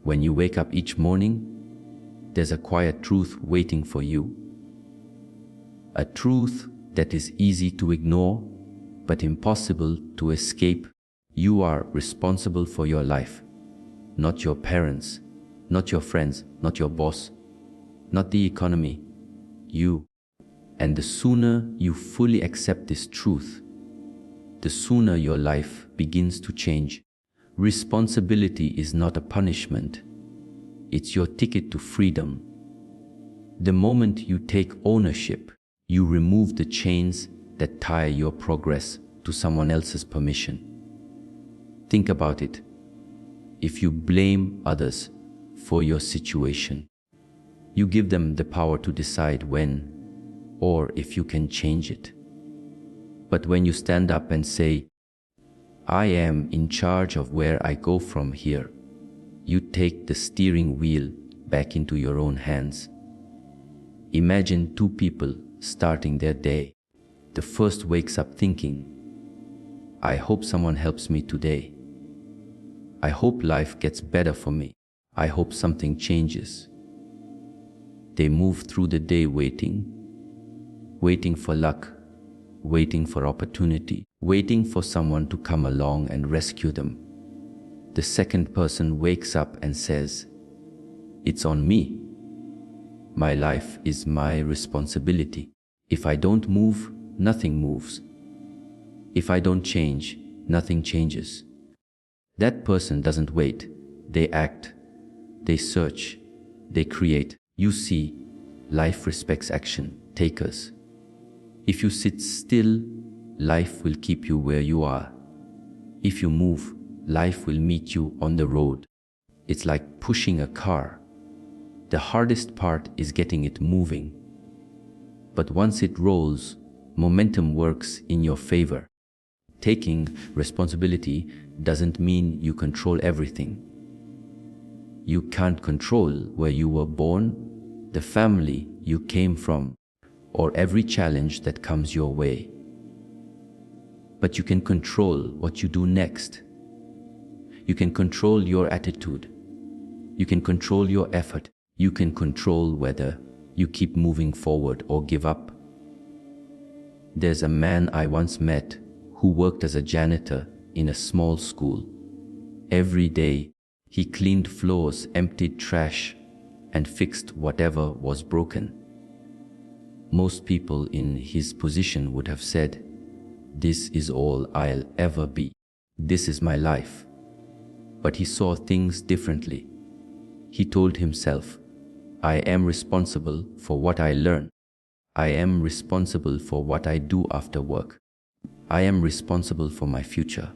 When you wake up each morning, there's a quiet truth waiting for you. A truth that is easy to ignore, but impossible to escape. You are responsible for your life, not your parents, not your friends, not your boss, not the economy, you. And the sooner you fully accept this truth, the sooner your life begins to change. Responsibility is not a punishment. It's your ticket to freedom. The moment you take ownership, you remove the chains that tie your progress to someone else's permission. Think about it. If you blame others for your situation, you give them the power to decide when or if you can change it. But when you stand up and say, I am in charge of where I go from here, you take the steering wheel back into your own hands. Imagine two people starting their day. The first wakes up thinking, I hope someone helps me today. I hope life gets better for me. I hope something changes. They move through the day waiting for luck, waiting for opportunity, waiting for someone to come along and rescue them. The second person wakes up and says, it's on me. My life is my responsibility. If I don't move, nothing moves. If I don't change, nothing changes. That person doesn't wait. They act. They search. They create. You see, life respects action, takers. If you sit still, life will keep you where you are. If you move, life will meet you on the road. It's like pushing a car. The hardest part is getting it moving. But once it rolls, momentum works in your favor. Taking responsibility doesn't mean you control everything. You can't control where you were born, the family you came from, or every challenge that comes your way. But you can control what you do next. You can control your attitude. You can control your effort. You can control whether you keep moving forward or give up. There's a man I once met who worked as a janitor in a small school. Every day, he cleaned floors, emptied trash, and fixed whatever was broken. Most people in his position would have said, "This is all I'll ever be. This is my life." But he saw things differently. He told himself, "I am responsible for what I learn. I am responsible for what I do after work. I am responsible for my future."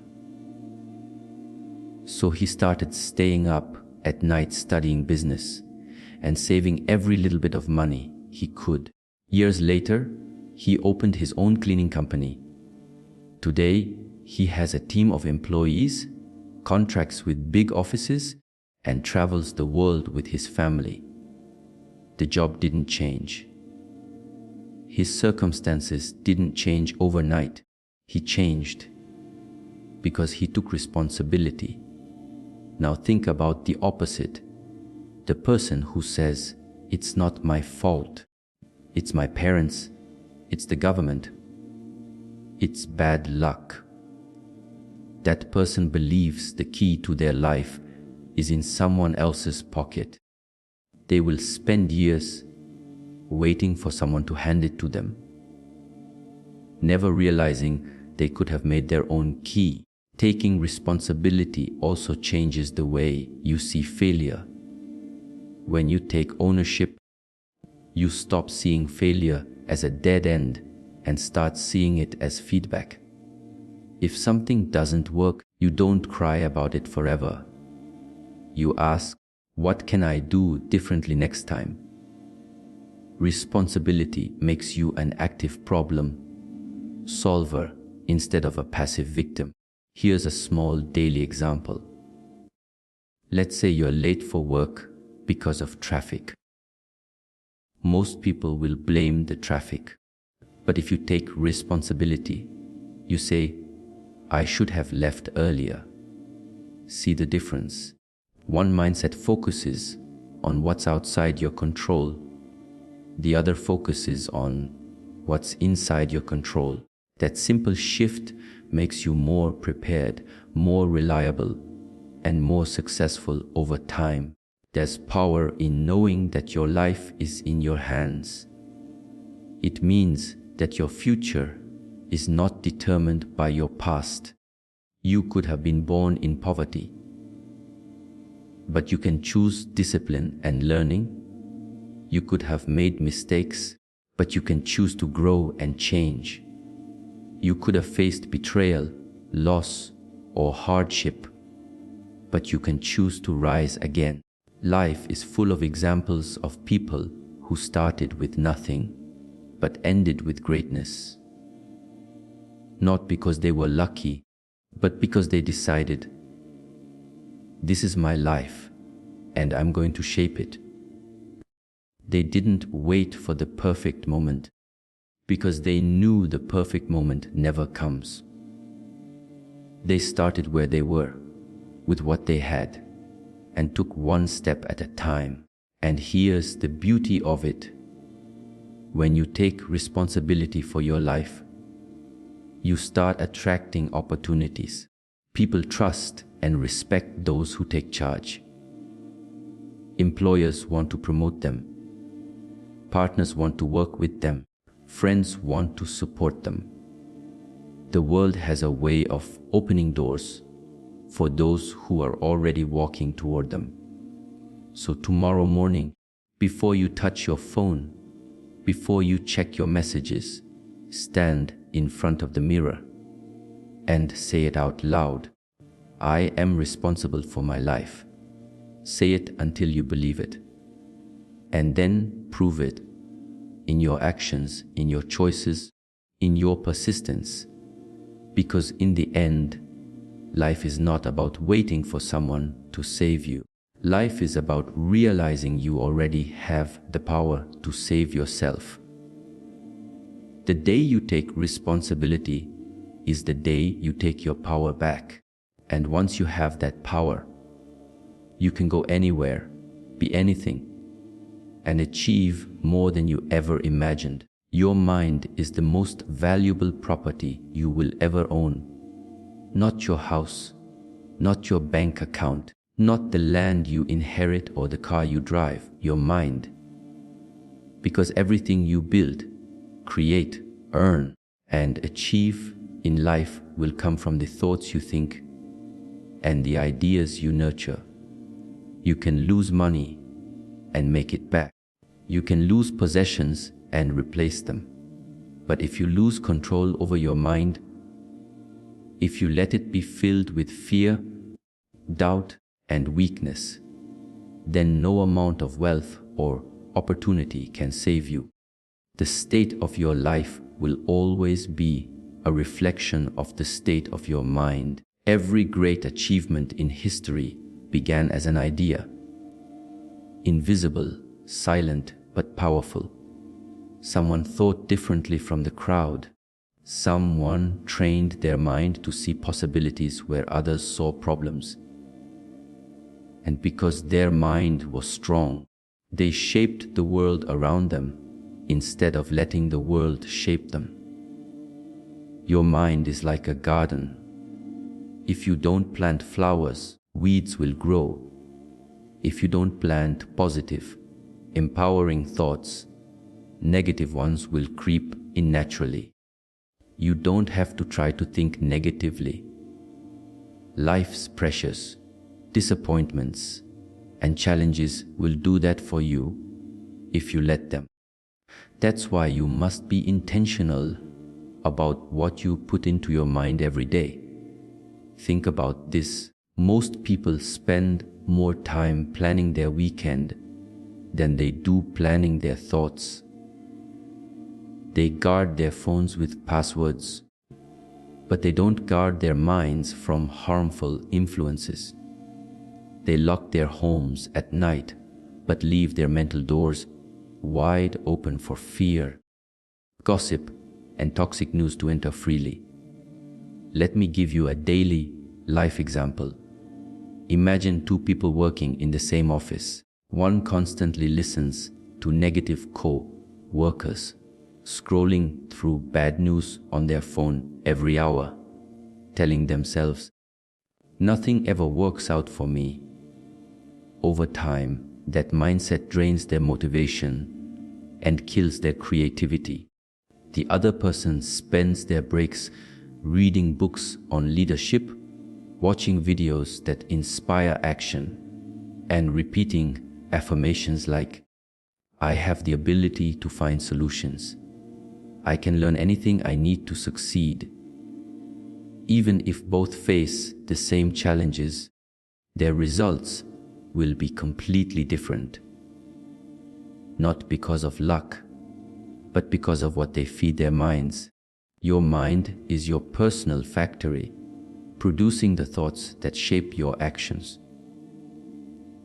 So he started staying up at night studying business and saving every little bit of money he could. Years later, he opened his own cleaning company. Today, he has a team of employees, contracts with big offices, and travels the world with his family. The job didn't change. His circumstances didn't change overnight. He changed because he took responsibility. Now think about the opposite. The person who says, "It's not my fault. It's my parents. It's the government. It's bad luck." That person believes the key to their life is in someone else's pocket. They will spend years waiting for someone to hand it to them, never realizing they could have made their own key. Taking responsibility also changes the way you see failure. When you take ownership, you stop seeing failure as a dead end and start seeing it as feedback. If something doesn't work, you don't cry about it forever. You ask, "What can I do differently next time?" Responsibility makes you an active problem solver instead of a passive victim. Here's a small daily example. Let's say you're late for work because of traffic. Most people will blame the traffic. But if you take responsibility, you say, "I should have left earlier." See the difference? One mindset focuses on what's outside your control. The other focuses on what's inside your control. That simple shift makes you more prepared, more reliable, and more successful over time. There's power in knowing that your life is in your hands. It means that your future is not determined by your past. You could have been born in poverty, but you can choose discipline and learning. You could have made mistakes, but you can choose to grow and change. You could have faced betrayal, loss, or hardship, but you can choose to rise again. Life is full of examples of people who started with nothing, but ended with greatness. Not because they were lucky, but because they decided, this is my life, and I'm going to shape it. They didn't wait for the perfect moment, because they knew the perfect moment never comes. They started where they were, with what they had, and took one step at a time. And here's the beauty of it. When you take responsibility for your life, you start attracting opportunities. People trust and respect those who take charge. Employers want to promote them. Partners want to work with them. Friends want to support them. The world has a way of opening doors for those who are already walking toward them. So tomorrow morning, before you touch your phone, before you check your messages, stand in front of the mirror and say it out loud. I am responsible for my life. Say it until you believe it. And then prove it in your actions, in your choices, in your persistence. Because in the end, life is not about waiting for someone to save you. Life is about realizing you already have the power to save yourself. The day you take responsibility is the day you take your power back. And once you have that power, you can go anywhere, be anything, and achieve more than you ever imagined. Your mind is the most valuable property you will ever own. Not your house, not your bank account, not the land you inherit or the car you drive, your mind. Because everything you build, create, earn, and achieve in life will come from the thoughts you think and the ideas you nurture. You can lose money and make it back. You can lose possessions and replace them. But if you lose control over your mind, if you let it be filled with fear, doubt, and weakness, then no amount of wealth or opportunity can save you. The state of your life will always be a reflection of the state of your mind. Every great achievement in history began as an idea. Invisible, silent, but powerful. Someone thought differently from the crowd. Someone trained their mind to see possibilities where others saw problems. And because their mind was strong, they shaped the world around them instead of letting the world shape them. Your mind is like a garden. If you don't plant flowers, weeds will grow. If you don't plant positive, empowering thoughts, negative ones will creep in naturally. You don't have to try to think negatively. Life's pressures, disappointments, and challenges will do that for you if you let them. That's why you must be intentional about what you put into your mind every day. Think about this. Most people spend more time planning their weekend than they do planning their thoughts. They guard their phones with passwords, but they don't guard their minds from harmful influences. They lock their homes at night, but leave their mental doors wide open for fear, gossip, and toxic news to enter freely. Let me give you a daily life example. Imagine two people working in the same office. One constantly listens to negative co-workers, scrolling through bad news on their phone every hour, telling themselves, "Nothing ever works out for me." Over time, that mindset drains their motivation and kills their creativity. The other person spends their breaks reading books on leadership, watching videos that inspire action, and repeating affirmations like, "I have the ability to find solutions. I can learn anything I need to succeed." Even if both face the same challenges, their results will be completely different. Not because of luck, but because of what they feed their minds. Your mind is your personal factory, producing the thoughts that shape your actions.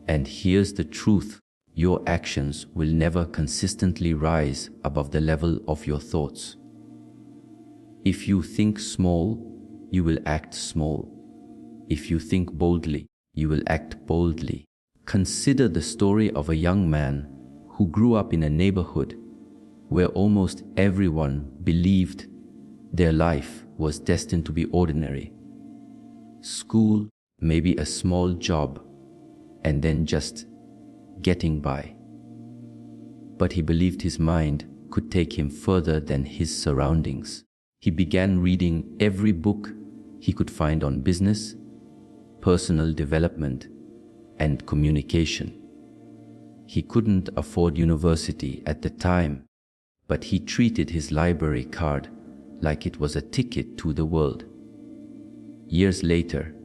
And here's the truth: your actions will never consistently rise above the level of your thoughts. If you think small, you will act small. If you think boldly, you will act boldly. Consider the story of a young man who grew up in a neighborhood where almost everyone believed their life was destined to be ordinary. School, maybe a small job, and then just getting by. But he believed his mind could take him further than his surroundings. He began reading every book he could find on business, personal development, and communication. He couldn't afford university at the time, but he treated his library card like it was a ticket to the world. Years later,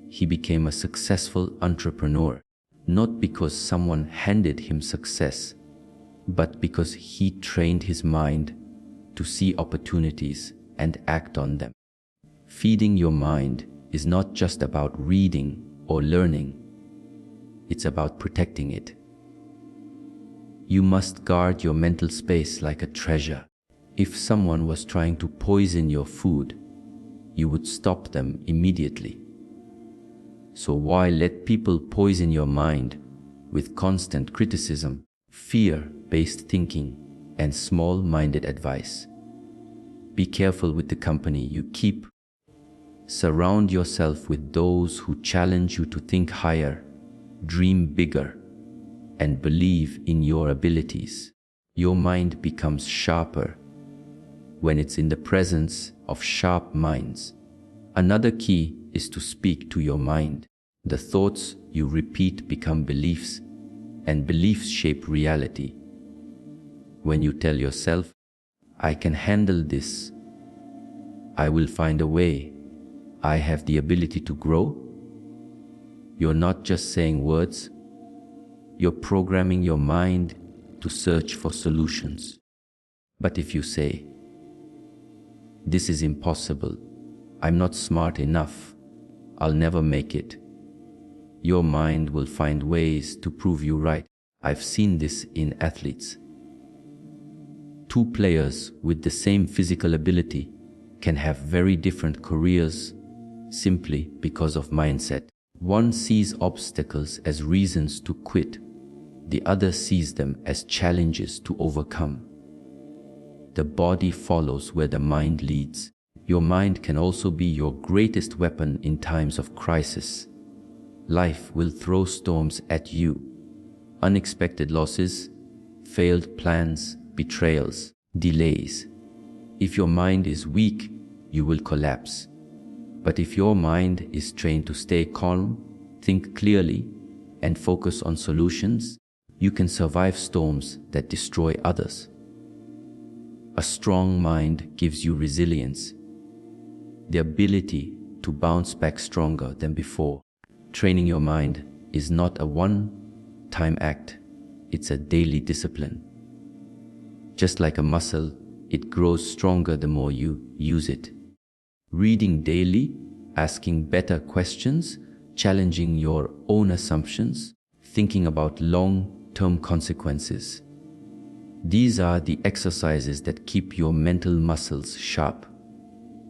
he became a successful entrepreneur, not because someone handed him success, but because he trained his mind to see opportunities and act on them. Feeding your mind is not just about reading or learning, it's about protecting it. You must guard your mental space like a treasure. If someone was trying to poison your food, you would stop them immediately. So why let people poison your mind with constant criticism, fear-based thinking, and small-minded advice? Be careful with the company you keep. Surround yourself with those who challenge you to think higher, dream bigger, and believe in your abilities. Your mind becomes sharper when it's in the presence of sharp minds. Another key is to speak to your mind. The thoughts you repeat become beliefs, and beliefs shape reality. When you tell yourself, "I can handle this," "I will find a way," "I have the ability to grow," you're not just saying words, you're programming your mind to search for solutions. But if you say, "This is impossible, I'm not smart enough, I'll never make it," your mind will find ways to prove you right. I've seen this in athletes. Two players with the same physical ability can have very different careers simply because of mindset. One sees obstacles as reasons to quit. The other sees them as challenges to overcome. The body follows where the mind leads. Your mind can also be your greatest weapon in times of crisis. Life will throw storms at you. Unexpected losses, failed plans, betrayals, delays. If your mind is weak, you will collapse. But if your mind is trained to stay calm, think clearly, and focus on solutions, you can survive storms that destroy others. A strong mind gives you resilience, the ability to bounce back stronger than before. Training your mind is not a one-time act, it's a daily discipline. Just like a muscle, it grows stronger the more you use it. Reading daily, asking better questions, challenging your own assumptions, thinking about long-term consequences. These are the exercises that keep your mental muscles sharp.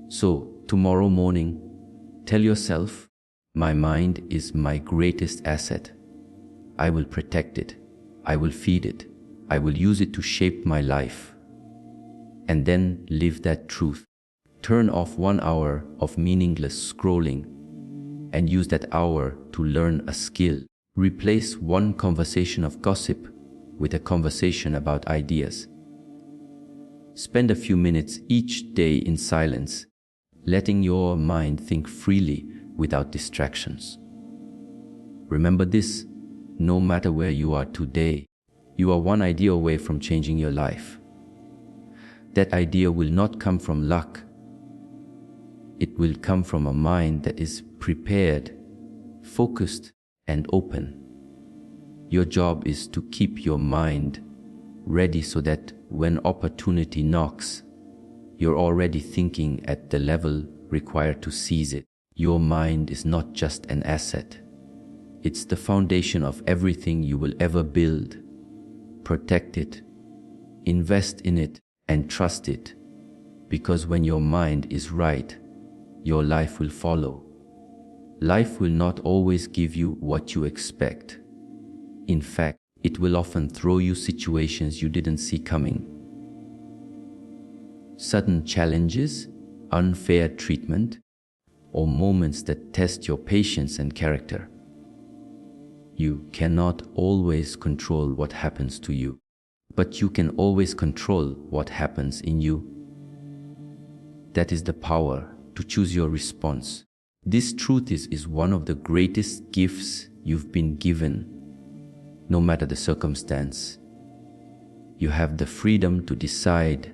So, tomorrow morning, tell yourself, My mind is my greatest asset. I will protect it. I will feed it. I will use it to shape my life. And then live that truth. Turn off 1 hour of meaningless scrolling and use that hour to learn a skill. Replace one conversation of gossip with a conversation about ideas. Spend a few minutes each day in silence, letting your mind think freely without distractions. Remember this, no matter where you are today, you are one idea away from changing your life. That idea will not come from luck. It will come from a mind that is prepared, focused, and open. Your job is to keep your mind ready so that when opportunity knocks, you're already thinking at the level required to seize it. Your mind is not just an asset. It's the foundation of everything you will ever build. Protect it, invest in it, and trust it. Because when your mind is right, your life will follow. Life will not always give you what you expect. In fact, it will often throw you situations you didn't see coming. Sudden challenges, unfair treatment, or moments that test your patience and character. You cannot always control what happens to you, but you can always control what happens in you. That is the power to choose your response. This truth is one of the greatest gifts you've been given, no matter the circumstance. You have the freedom to decide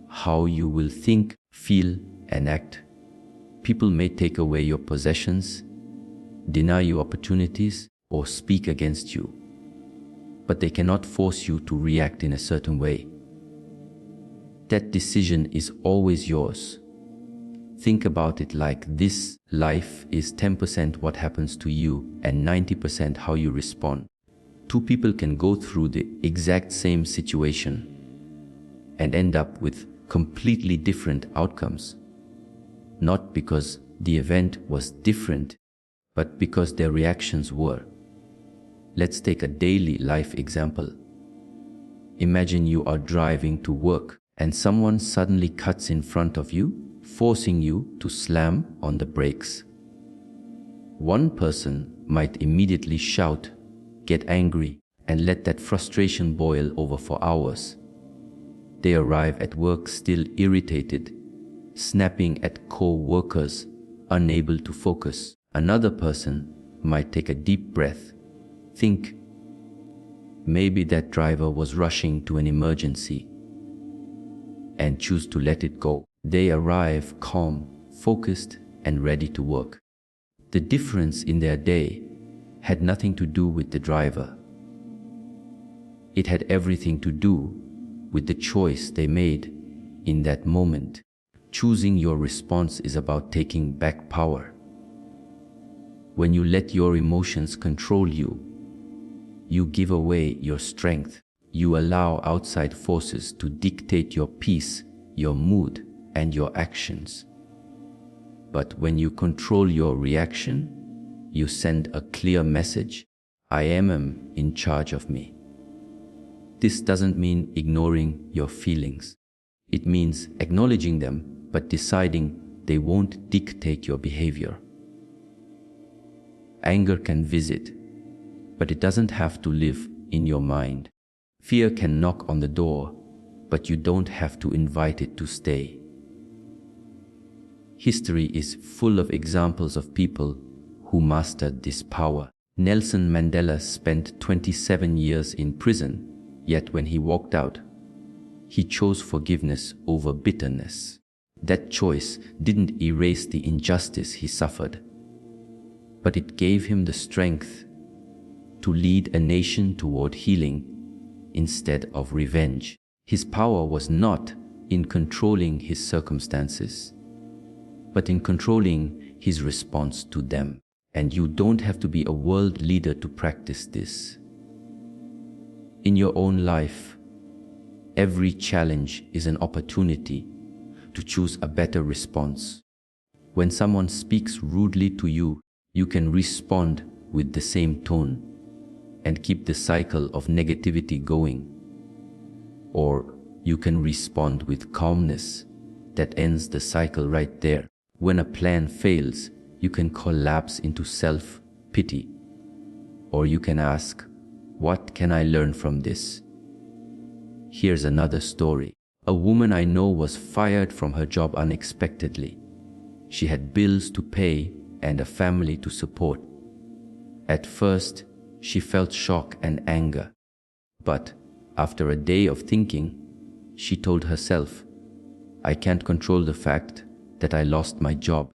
how you will think, feel, and act. People may take away your possessions, deny you opportunities, or speak against you, but they cannot force you to react in a certain way. That decision is always yours. Think about it like this: life is 10% what happens to you and 90% how you respond. Two people can go through the exact same situation and end up with completely different outcomes, not because the event was different, but because their reactions were. Let's take a daily life example. Imagine you are driving to work and someone suddenly cuts in front of you, forcing you to slam on the brakes. One person might immediately shout, get angry, and let that frustration boil over for hours. They arrive at work still irritated, snapping at co-workers, unable to focus. Another person might take a deep breath, think, maybe that driver was rushing to an emergency, and choose to let it go. They arrive calm, focused, and ready to work. The difference in their day had nothing to do with the driver. It had everything to do with the choice they made in that moment. Choosing your response is about taking back power. When you let your emotions control you, you give away your strength. You allow outside forces to dictate your peace, your mood, and your actions. But when you control your reaction, you send a clear message: I am in charge of me. This doesn't mean ignoring your feelings. It means acknowledging them, but deciding they won't dictate your behavior. Anger can visit, but it doesn't have to live in your mind. Fear can knock on the door, but you don't have to invite it to stay. History is full of examples of people who mastered this power. Nelson Mandela spent 27 years in prison, yet when he walked out, he chose forgiveness over bitterness. That choice didn't erase the injustice he suffered, but it gave him the strength to lead a nation toward healing instead of revenge. His power was not in controlling his circumstances, but in controlling his response to them. And you don't have to be a world leader to practice this. In your own life, every challenge is an opportunity to choose a better response. When someone speaks rudely to you, You can respond with the same tone and keep the cycle of negativity going. Or you can respond with calmness that ends the cycle right there. When a plan fails, you can collapse into self-pity. Or you can ask, what can I learn from this? Here's another story. A woman I know was fired from her job unexpectedly. She had bills to pay and a family to support. At first, she felt shock and anger. But after a day of thinking, she told herself, I can't control the fact that I lost my job.